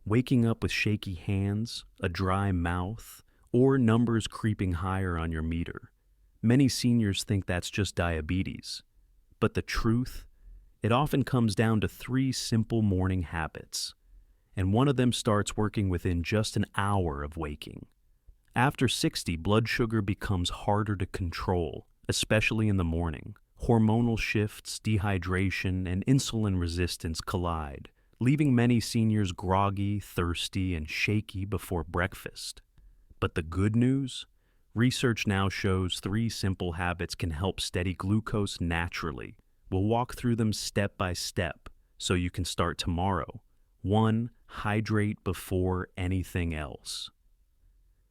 Waking up with shaky hands, a dry mouth, or numbers creeping higher on your meter. Many seniors think that's just diabetes. But the truth? It often comes down to three simple morning habits, and one of them starts working within just an hour of waking. After 60, blood sugar becomes harder to control, especially in the morning. Hormonal shifts, dehydration, and insulin resistance collide, leaving many seniors groggy, thirsty, and shaky before breakfast. But the good news? Research now shows three simple habits can help steady glucose naturally. We'll walk through them step by step so you can start tomorrow. 1. Hydrate before anything else.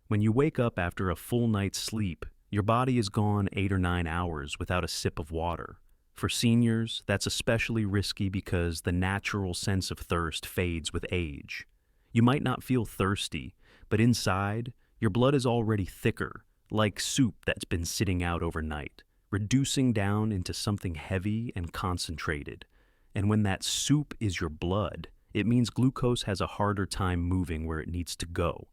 When you wake up after a full night's sleep, your body is gone 8 or 9 hours without a sip of water. For seniors, that's especially risky because the natural sense of thirst fades with age. You might not feel thirsty, but inside, your blood is already thicker, like soup that's been sitting out overnight, reducing down into something heavy and concentrated. And when that soup is your blood, it means glucose has a harder time moving where it needs to go.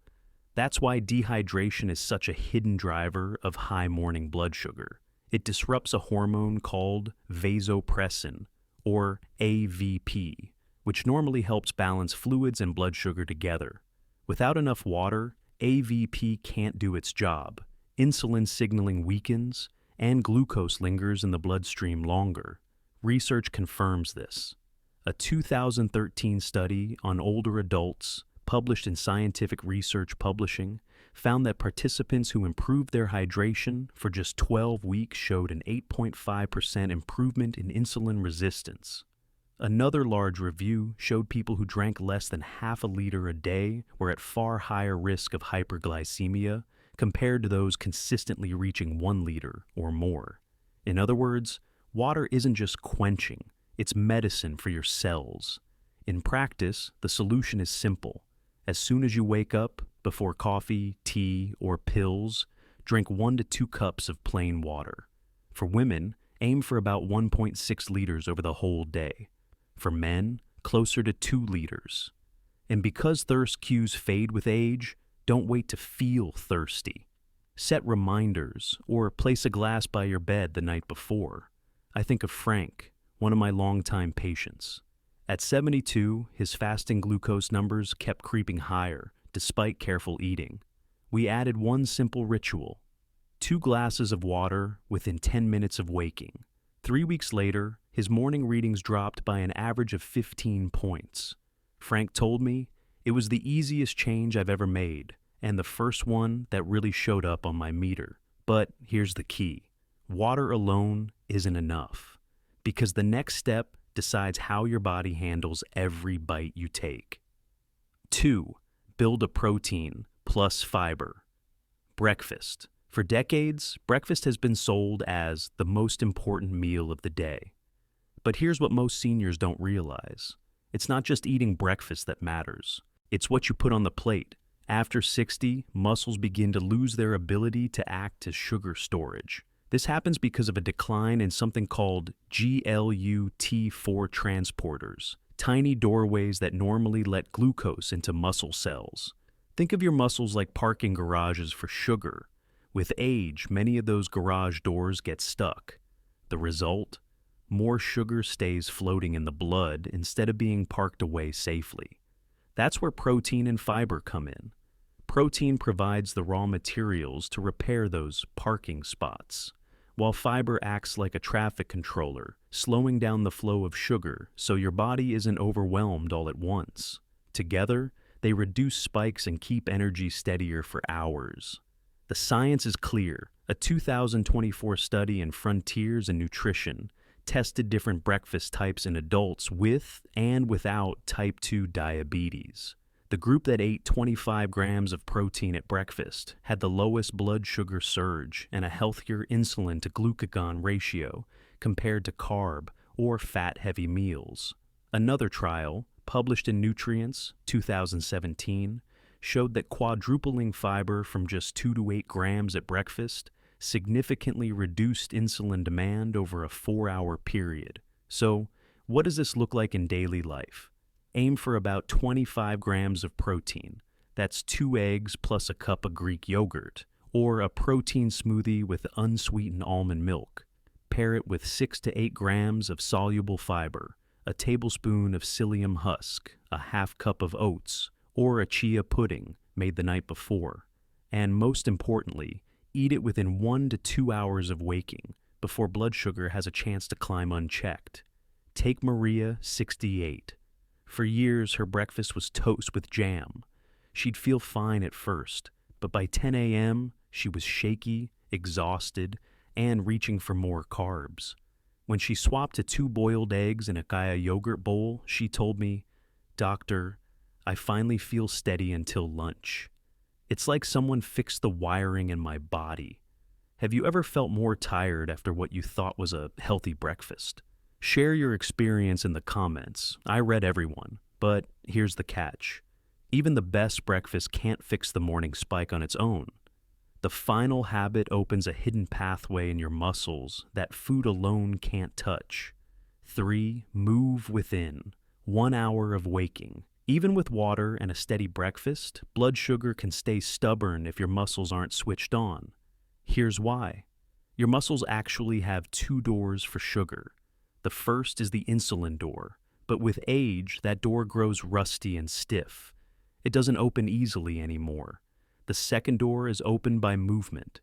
That's why dehydration is such a hidden driver of high morning blood sugar. It disrupts a hormone called vasopressin, or AVP, which normally helps balance fluids and blood sugar together. Without enough water, AVP can't do its job. Insulin signaling weakens, and glucose lingers in the bloodstream longer. Research confirms this. A 2013 study on older adults, published in Scientific Research Publishing, found that participants who improved their hydration for just 12 weeks showed an 8.5% improvement in insulin resistance. Another large review showed people who drank less than half a liter a day were at far higher risk of hyperglycemia compared to those consistently reaching 1 liter or more. In other words, water isn't just quenching, it's medicine for your cells. In practice, the solution is simple. As soon as you wake up, before coffee, tea, or pills, drink 1 to 2 cups of plain water. For women, aim for about 1.6 liters over the whole day. For men, closer to 2 liters. And because thirst cues fade with age, don't wait to feel thirsty. Set reminders or place a glass by your bed the night before. I think of Frank, one of my longtime patients. At 72, his fasting glucose numbers kept creeping higher despite careful eating. We added one simple ritual: 2 glasses of water within 10 minutes of waking. 3 weeks later, his morning readings dropped by an average of 15 points. Frank told me it was the easiest change I've ever made, and the first one that really showed up on my meter. But here's the key. Water alone isn't enough, because the next step decides how your body handles every bite you take. 2. Build a protein plus fiber. Breakfast. For decades, breakfast has been sold as the most important meal of the day. But here's what most seniors don't realize. It's not just eating breakfast that matters. It's what you put on the plate. After 60, muscles begin to lose their ability to act as sugar storage. This happens because of a decline in something called GLUT4 transporters, tiny doorways that normally let glucose into muscle cells. Think of your muscles like parking garages for sugar. With age, many of those garage doors get stuck. The result? More sugar stays floating in the blood instead of being parked away safely. That's where protein and fiber come in. Protein provides the raw materials to repair those parking spots, while fiber acts like a traffic controller, slowing down the flow of sugar so your body isn't overwhelmed all at once. Together, they reduce spikes and keep energy steadier for hours. The science is clear. A 2024 study in Frontiers in Nutrition tested different breakfast types in adults with and without type 2 diabetes. The group that ate 25 grams of protein at breakfast had the lowest blood sugar surge and a healthier insulin to glucagon ratio compared to carb or fat-heavy meals. Another trial, published in Nutrients, 2017, showed that quadrupling fiber from just 2 to 8 grams at breakfast significantly reduced insulin demand over a 4-hour period. So, what does this look like in daily life? Aim for about 25 grams of protein. That's 2 eggs plus a cup of Greek yogurt, or a protein smoothie with unsweetened almond milk. Pair it with 6 to 8 grams of soluble fiber, a tablespoon of psyllium husk, a half cup of oats, or a chia pudding made the night before. And most importantly, eat it within 1 to 2 hours of waking, before blood sugar has a chance to climb unchecked. Take Maria, 68. For years, her breakfast was toast with jam. She'd feel fine at first, but by 10 a.m., she was shaky, exhausted, and reaching for more carbs. When she swapped to 2 boiled eggs in a Gaia yogurt bowl, she told me, "Doctor, I finally feel steady until lunch. It's like someone fixed the wiring in my body." Have you ever felt more tired after what you thought was a healthy breakfast? Share your experience in the comments. I read everyone, but here's the catch. Even the best breakfast can't fix the morning spike on its own. The final habit opens a hidden pathway in your muscles that food alone can't touch. 3. Move within. 1 hour of waking. Even with water and a steady breakfast, blood sugar can stay stubborn if your muscles aren't switched on. Here's why. Your muscles actually have 2 doors for sugar. The first is the insulin door, but with age, that door grows rusty and stiff. It doesn't open easily anymore. The second door is opened by movement.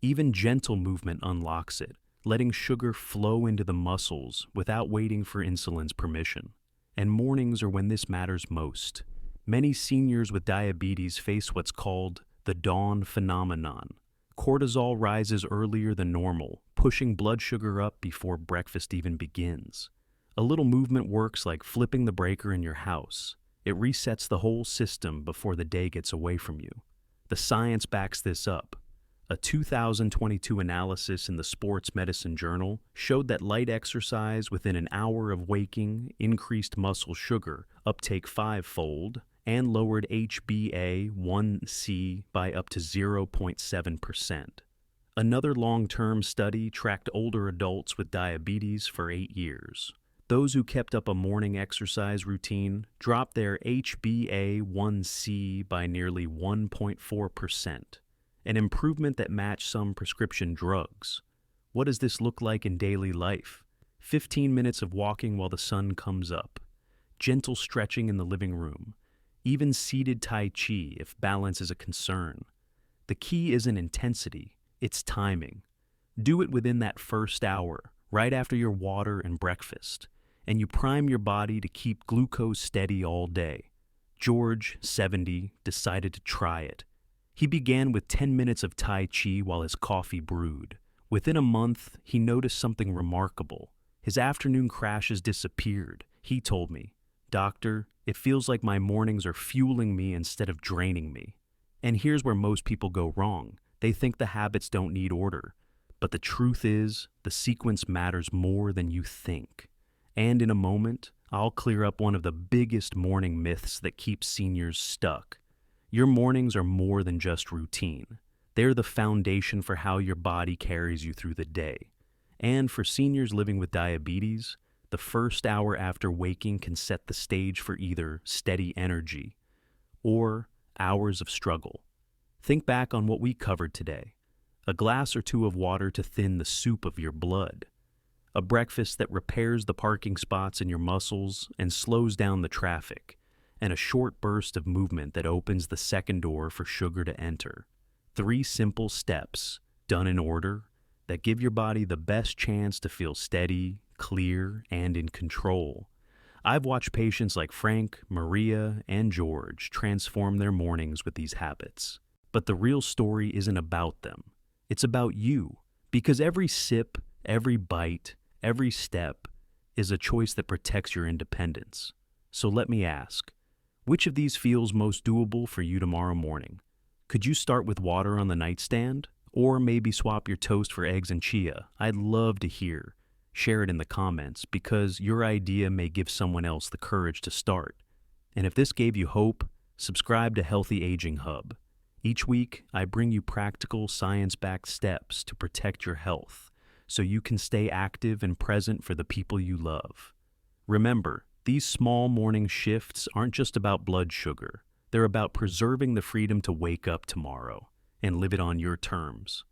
Even gentle movement unlocks it, letting sugar flow into the muscles without waiting for insulin's permission. And mornings are when this matters most. Many seniors with diabetes face what's called the dawn phenomenon. Cortisol rises earlier than normal, pushing blood sugar up before breakfast even begins. A little movement works like flipping the breaker in your house. It resets the whole system before the day gets away from you. The science backs this up. A 2022 analysis in the Sports Medicine Journal showed that light exercise within an hour of waking increased muscle sugar uptake 5-fold and lowered HbA1c by up to 0.7%. Another long-term study tracked older adults with diabetes for 8 years. Those who kept up a morning exercise routine dropped their HbA1c by nearly 1.4%, an improvement that matched some prescription drugs. What does this look like in daily life? 15 minutes of walking while the sun comes up, gentle stretching in the living room, even seated Tai Chi if balance is a concern. The key isn't intensity, it's timing. Do it within that first hour, right after your water and breakfast, and you prime your body to keep glucose steady all day. George, 70, decided to try it. He began with 10 minutes of Tai Chi while his coffee brewed. Within a month, he noticed something remarkable. His afternoon crashes disappeared. He told me, "Doctor, it feels like my mornings are fueling me instead of draining me." And here's where most people go wrong. They think the habits don't need order. But the truth is, the sequence matters more than you think. And in a moment, I'll clear up one of the biggest morning myths that keeps seniors stuck. Your mornings are more than just routine. They're the foundation for how your body carries you through the day. And for seniors living with diabetes, the first hour after waking can set the stage for either steady energy or hours of struggle. Think back on what we covered today. A glass or 2 of water to thin the soup of your blood. A breakfast that repairs the parking spots in your muscles and slows down the traffic. And a short burst of movement that opens the second door for sugar to enter. 3 simple steps, done in order, that give your body the best chance to feel steady, clear, and in control. I've watched patients like Frank, Maria, and George transform their mornings with these habits. But the real story isn't about them. It's about you, because every sip, every bite, every step is a choice that protects your independence. So let me ask, which of these feels most doable for you tomorrow morning? Could you start with water on the nightstand? Or maybe swap your toast for eggs and chia? I'd love to hear. Share it in the comments, because your idea may give someone else the courage to start. And if this gave you hope, subscribe to Healthy Aging Hub. Each week, I bring you practical, science-backed steps to protect your health, so you can stay active and present for the people you love. Remember, These small morning shifts aren't just about blood sugar. They're about preserving the freedom to wake up tomorrow and live it on your terms.